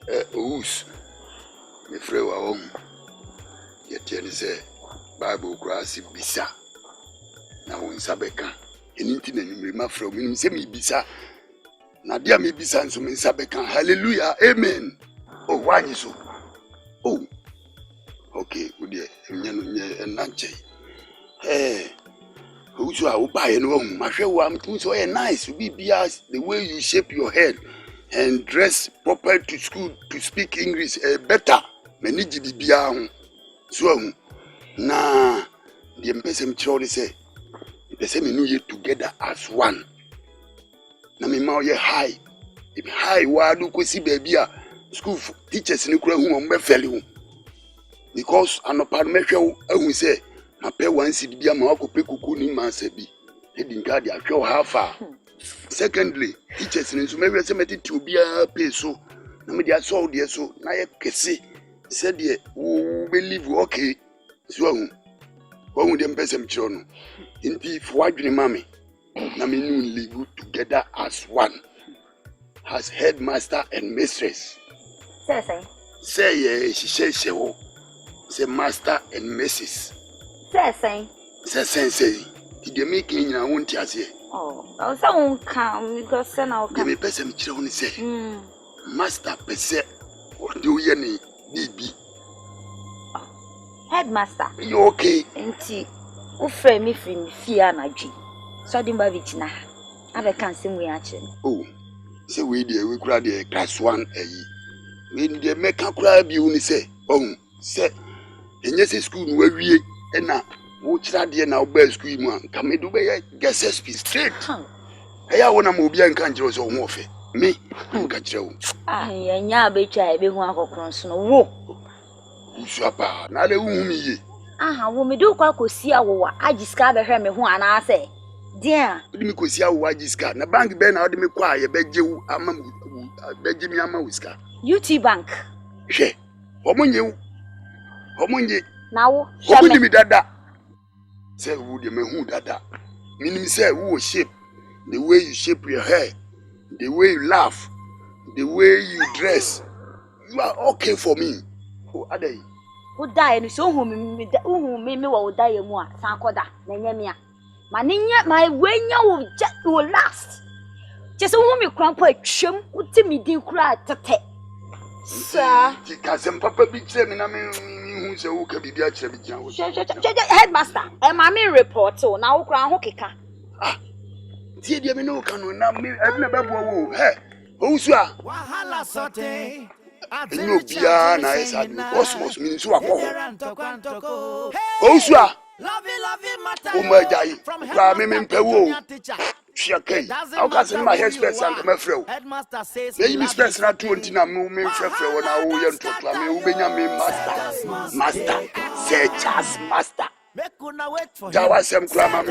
Us. Me frɛ wa wɔn. Yɛtie ne sɛ Bible kura si bisa. Na wɔn nsa bɛka. Ɛni nti na nimre ma frɛ wɔn sɛ me bisa. Na dia me bisa nso me nsa bɛka. Hallelujah. Amen. Oh, why so? Oh. Okay, good day. Nye nanche. Who's you buy no one? My show am so nice. Be the way you shape your head and dress proper to school to speak English better. Many GBBA. So na the person chori say the same new year together as one. Na me ma ye high. If high wa do ko si baby a school teachers ni kura hu on be feli hu. Because anopa mehwe ahu say my pay one seed be ama akope kuku ni mansa bi heading guard ahwe half. Secondly, teachers ni so mewe say meti ti obi a pay so na me dia so de so na ye kese said ye we believe okay so ahu won dem person chiro no nti fo adwene mame na me nu live together as one as headmaster and mistress. Say ye she wo. Say master and Mrs. Say. Did you make in your own tiasie? Oh, I was on come because then I'll come. Me person children say. Master pese. What do you need? DB. Headmaster. You okay? Enti. O frame me free fear na dwi. So dem ba bitina. Abe kan sem we ache. Oh. Say we there we kura there class 1 ayi. We dey make kura bi uni say. Oh, say Enyese school no awie na wo kira de na wo ba school mu an kamedu be guess SP straight. Eya wona ma obi an kan kire so ho ofe. Me nka kire wo. Yenya abetwa ebe hu akokron so no wo. Usuapa na le hu mi ye. Wo me do kwa kosi awowa agiska be hwe me hu ana ase. Dia. Odi mi kosi awowa agiska na bank be na odi mi kwa ye beje wu ama beje mi ama wiska. UT Bank. Hwe. Omonye Omonye nawo shame mi dada say wo de mehu dada meaning say wo shape the way you shape your hair, the way you laugh, the way you dress, you are okay for me. Oh adai wo dai no so hu me wo dai mu a san koda na nyame a ma nya my wenya wo last just hu me krampo atwam uti mi din kura tete sir kasem papa bi kire me na me hu se wo ka bibia kire bi gian wo headmaster ma me report o na wo kura ho keka tie dia me no ka no na me na bebo wo he o su a wahala sote no bia na esa cosmos mi nso akọ o su a o ma jai kura me mpe wo Shiakai, how can my hair space and come through? Let me space not 20 na me frefre when I will to claim me master. Say just master. That was some grammar.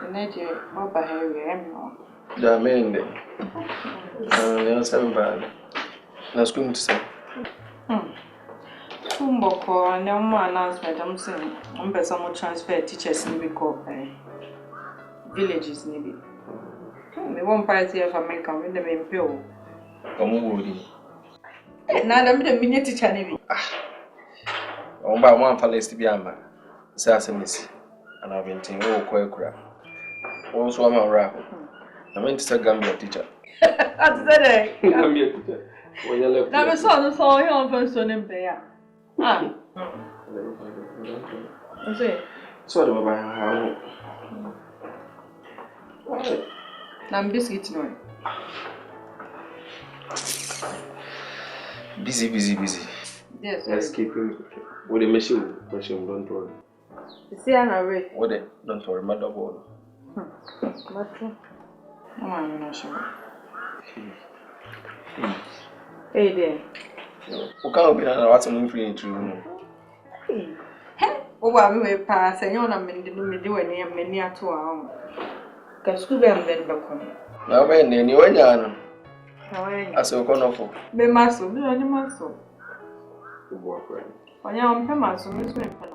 Energy, what behavior? The main day. You're 7 bad. That's going to say. Tumboko, and no more announcement. I'm saying, I'm better someone transfer teachers in the villages. Maybe. Me one party of America with them in Pio. Come on, Now, I'm the mini teacher. I'm about one palace to be a man. Says Miss. And I've been thinking, oh, quite crap. Also, I'm a rap. I meant to say Gambia teacher. That's the Gambia teacher. When you left. Now, I saw you on first on him there. Ah. I say. So, I'm about how. I'm biscuit no. Busy. Yes. Escaping. With the machine, don't worry. You see, I'm away. What it? Don't worry, my double. I'm not sure. Hey there. We can't be what's on free into. Hey. Oh, I will pass, and you're not doing many at all. Because school be am then back home. Now, when you went down, I saw Conofor. be muscle, be any muscle. To work right. When you're on Pemas, Miss Wimpana.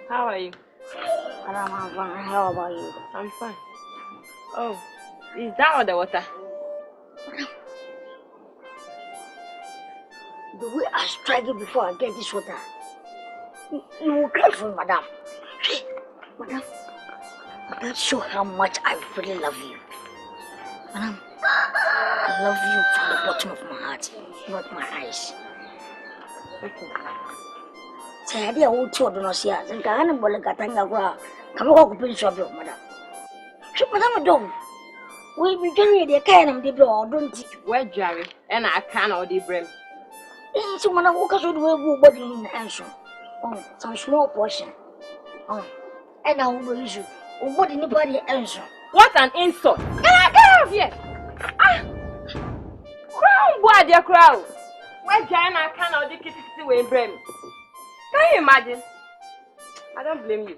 How are you? I'm fine. How about you? I'm fine. Oh, is that all the water? The way I strike it before I get this water. No, careful, madam. Madam, that shows how much I really love you. Madam, I love you from the bottom of my heart, not my eyes. Okay. Say, I didn't want to know, see, I think I'm going to come over to shop, madam. Shop, madam, don't. We be doing the kind of people, don't you? Where Jerry? And I can't already bring. So, when I walk out the way, body in the answer. Oh, some small portion. Oh, and I will use you. What anybody answer? What an insult! Can I get out of here? Ah! Crown, boy, dear crown. Where Jerry and I can't already keep it away, bring. Can you imagine? I don't blame you.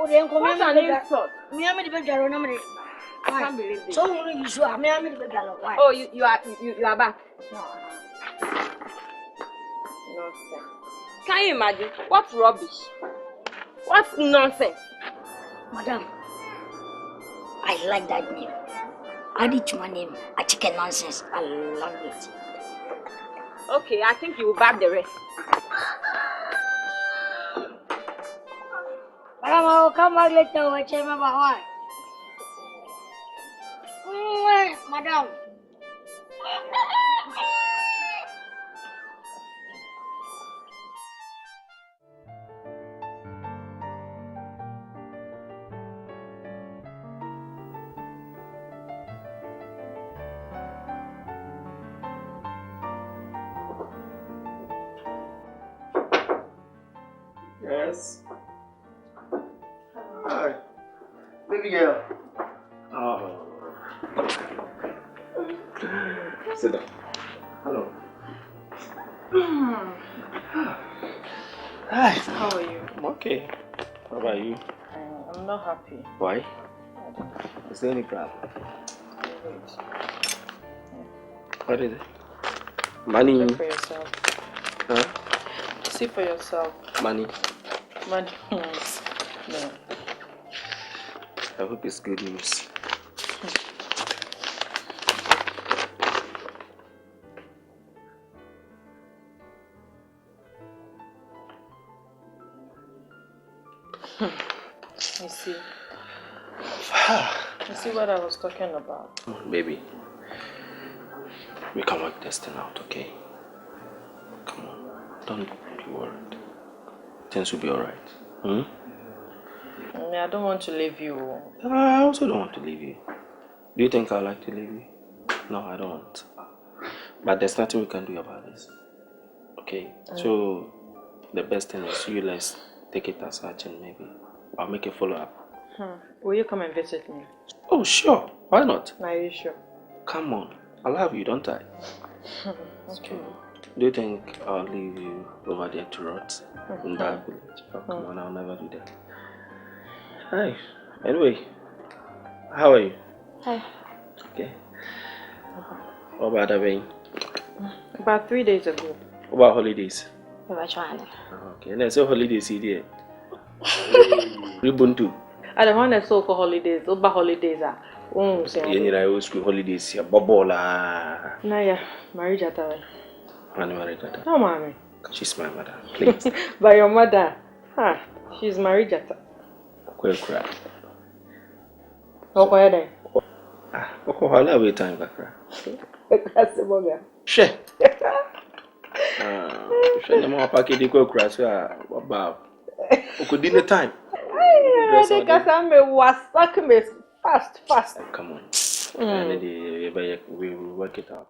Oh, then come What an insult! Me, I'm the better. I can't believe this. So, you sure I'm the better. Why? Oh, you are back. No. Nonsense. Can you imagine? What rubbish? What nonsense? Madam, I like that name. Add it to my name. A chicken nonsense. I love it. Okay, I think you will bab the rest. Madam, I will come back later. Watch remember why. Madam. Yes. Hi. Baby girl. Oh. Sit down. Hello. Hi. How are you? I'm okay. How about you? I'm not happy. Why? Is there any problem? What is it? Money. Look for yourself. Huh? See for yourself. Money. Money. No. I hope it's good news. You see. You see what I was talking about? Baby, we can work this thing out, okay? Come on, don't be worried. Things will be alright. I don't want to leave you. I also don't want to leave you. Do you think I'd like to leave you? No, I don't. But there's nothing we can do about this. Okay, so the best thing is let's take it as such and maybe I'll make a follow-up. Will you come and visit me? Oh, sure. Why not? Are you sure? Come on. I love you, don't I? Okay. Do you think I'll leave you over there to rot in that village? Oh, come on, I'll never do that. Hi. Anyway, how are you? Hi. Okay. What about the rain? About 3 days ago. What about holidays? We were trying. Okay, and I say holidays here. Ubuntu. I don't want to so for holidays. Over holidays are. I school holidays here. Bobola. Naya, marriage at all. Married at No, mommy. She's my mother. Please. By your mother. She's married at all. Quick cry. Okay, then. Okay, I'll have a time, Kakra. That's the boga. Share. Share the more package you go crash. What about? Okay, dinner time. I think I was stuck me fast. Come on. We will work it out.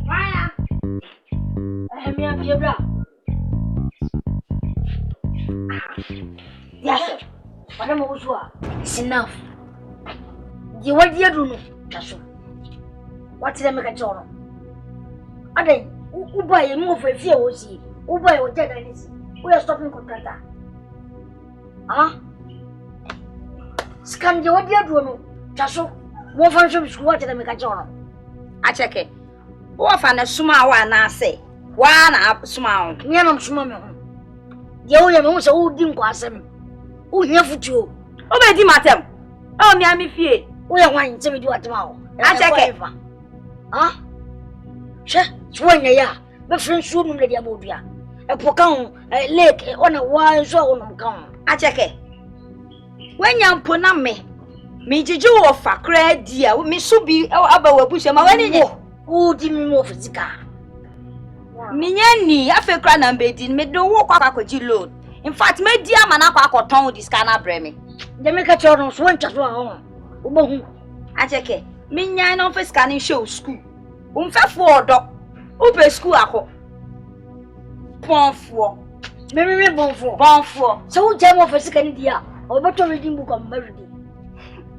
Maya! I'm here, bro. Yes, sir. What am I going to do? It's enough. What do you do? That's all. What did I make a journal? Ade, Uba, you move a few OC. Uba, your dead is. We are stopping contractor. Huh? Scan the what do you do? That's all. What function is what did I make a journal? I check it. What fan a small one, I say. One up small. Yanum small. The old man was old dim quasem. Who here for you? Oh, my dear madam. Oh, me, I'm fear. We are wanting to do it tomorrow. I check it. Huh? Sure, swan ya. My friend showed me the Abudia. A pocon, a lake on a wild zone of gone. I check it. When you put on me to do of a cred dear, with me subi or about bush and my wedding. Who did me move the car? Minyani, I feel grand and bedding, made no walk up with you load. In fact, my dear Manapa or tongue this can bremy. They make a children's went to home. I check it. Minyan of a scanning show school. For dog. Open school. Bon for. Maybe bon for. So, jam of a second dear, or better reading book of melody.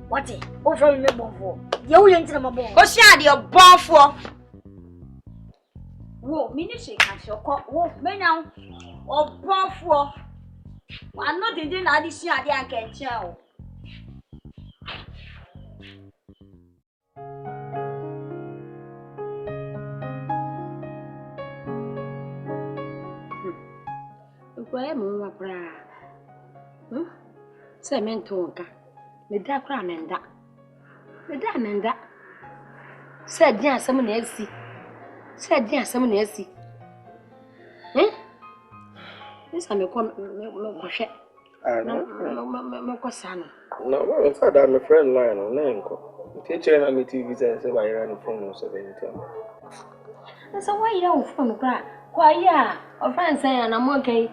What it? Over me bon for. You ain't in my bone. Oh, shad your bon for. Whoa, ministry catch your cock. Whoa, now. Or bon for. I'm not in the addition I can tell. Why, Mama Bra? Say, Mentonka. The dark ramenda. The damenda. Said, dear, someone else. Said, dear, someone else. Eh? This I'm a crochet. No, no, in fact, I'm a friend Lionel Nanko. Teacher and me TV says I ran from 70. That's why you don't phone cry. Why, yeah, a friend saying I'm okay.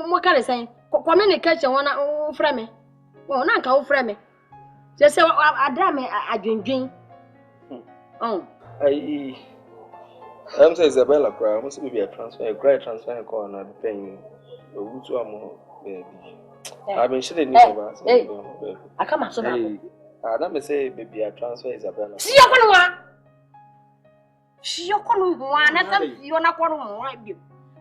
What can I say? Communication one frame me. Well, not go frame me. Just say, I damn it, I drink. Oh, I'm saying Isabella cry. Must be a transfer, a great transfer call, and I'm paying you. Baby. I've been shooting about it. I come out so bad. I don't say, baby, I transfer Isabella. See your one. She your one, and you're not one.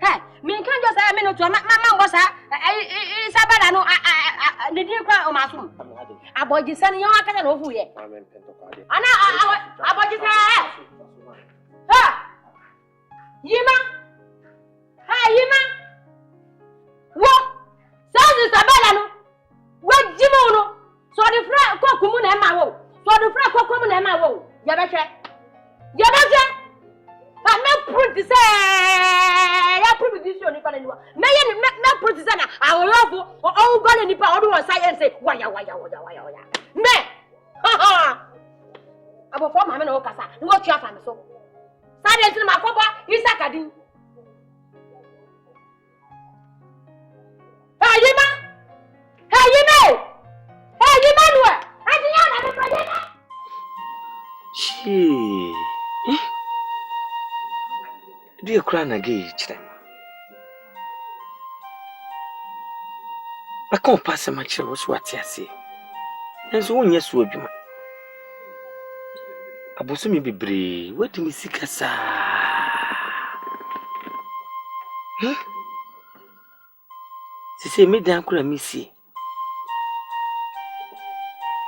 Hey, me can't just say a minute to Mamma was Isabella. No, I didn't cry on my room. I bought you sending your can over here. I bought you say, ha! Yima! Hi, Yima! What? Sounds Isabella. What Jimono? So the friend Cocoon and my woe. So the friend Cocoon and my woe. Yabacha. I'm not proof to say, I prove this on the panel. May not prove to say, I will love all gone in the power of science. Say, why. Me, ha! I will form my own casa. What you have so? Silence in my papa is a caddy. Do you cry again? I can't pass a match was what I say. And so one yes, would you? I was me be brave. What do we see, Cassa? She say, me down, could I miss you?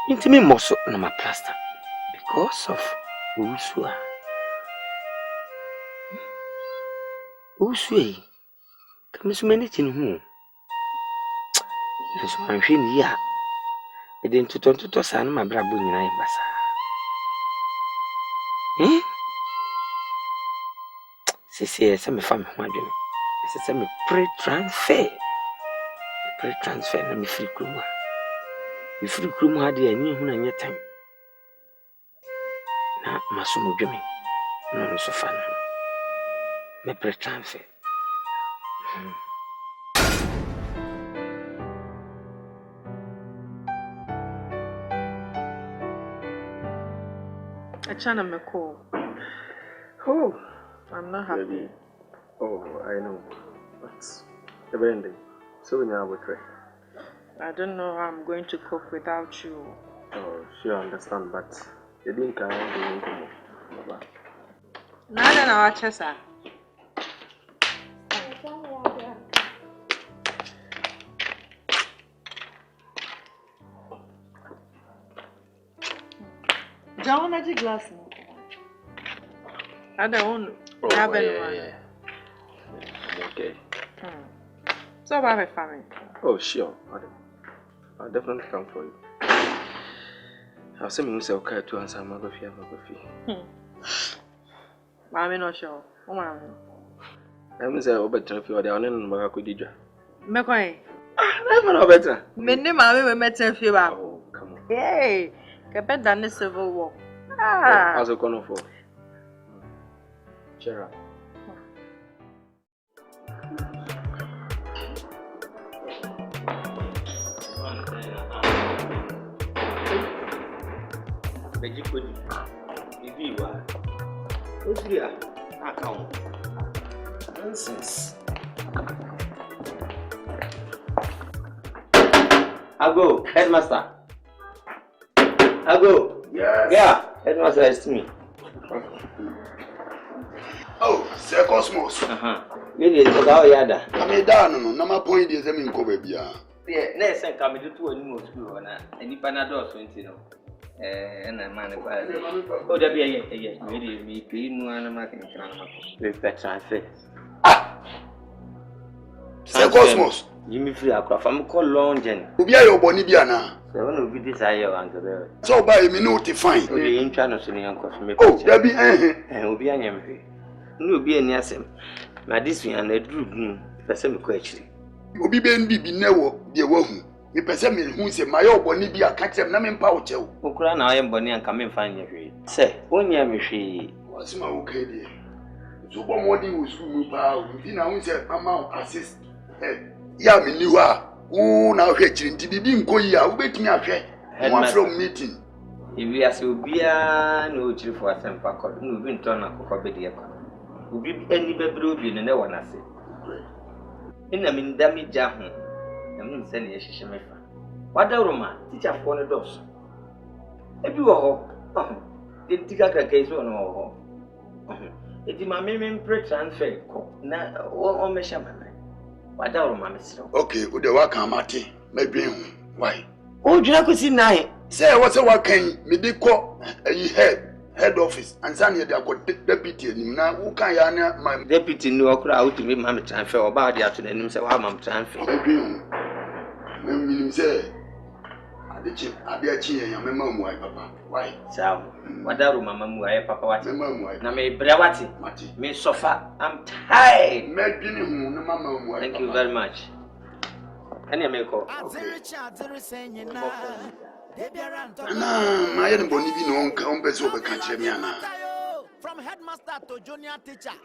Into me, muscle, and my plaster because of Usua. Usue, come as many in whom. And so I'm feeling ya. I didn't to son my braboo in Bassa. She says, some family, she said, me pre-transfer. Pre-transfer, let me free crew. You free crew had the any who and yet time. Now, Masumo Jimmy, no so fun. Me pre-transfer. A channel me call. Oh, I'm not happy. Maybe. Oh, I know. But the ending. So we now try. I don't know how I'm going to cope without you. Oh, sure, I understand, but you didn't come doing it. Now then, our chessa. John, magic glass. I don't have anyone. Yeah. I'm okay. So about my family. Oh, sure. I'll definitely come for you. I'll send me okay to answer my coffee. I'm not sure. Oh, my. I'm saying, better if you are the only one who could do. McCoy. I'm not better. Many mammy met a few. Oh, come on. Hey, get better than the civil war. How's it going for? Cheer up. Nonsense. Agya, headmaster. Agya. Yes. Yeah, headmaster is me. Oh, Sir Cosmos. Really, it's about Yada. I made down, no, my point is, I mean, Cobebia. Yeah, next time come to a new school, and if another 20. And a man, oh, there be a really me clean one American with better transfer. Sir Cosmos. Jimmy Free Aircraft, I'm called Longen. Who be your Bonibiana? So one will be desire and So by me notifying. the international young coffee. Oh, there be and will be an enemy. No be any Asem. My this and a drew the same question. Obi ben bi newo de wahu. Me pese me hu se mayo boni bi aka na me mpa wo chew. Okura na ayem boni anka me mfa nya hwe. Se, onya me hwe. Wasima wo kai de. So bo modi wo su mu pa, nti na hu se mama assist. Ya me ni wa. Wo na hwe chiri nti bibi nkoyi a wo betimi ahwe. One from meeting. Ibi ase obia na o chiri for Asem pa kod. No bi nto na kokko be de kwa. Obi eni bebre obi ne wona se. Ina min dami jahu. Na min se ne yehihye mefa. Wada roma teacher for ne dos. Ebi wo ho. De tika kaka so no ho. Eti ma me pre transfer ko na o me sha mama. Wada roma me siro. Okay, o de wa kan mate. Me dwen hu. Why? O dwuna ko si nai. Say what say wa kan me de ko ayi head office and san here they got deputy nim na wo kan ya na my Deputy no okura out me ma me transfer oba dia to nanim say wa ma me transfer. Me minim say adechi yan me ma mu ai papa. Why? Saw. Wadaru mama mu ai papa wati. Me ma mu ai. Na me bra wati. Mati. Me suffer. I'm tired. Me dwini hu na mama mu ai. Thank you very much. Any me ko. Na ma ye boni bi no on pese obeka kire mi ana. From headmaster to junior teacher.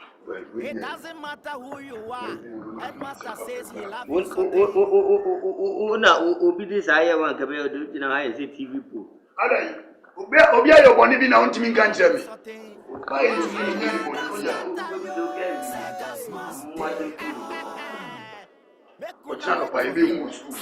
It doesn't matter who you are. Headmaster says he loves you. Na obi this aye wan ka be do na aye say TV po. Adai. Obi ayo boni bi na on timi kan kire mi. Kai ni boni ya. What's up, I be in school?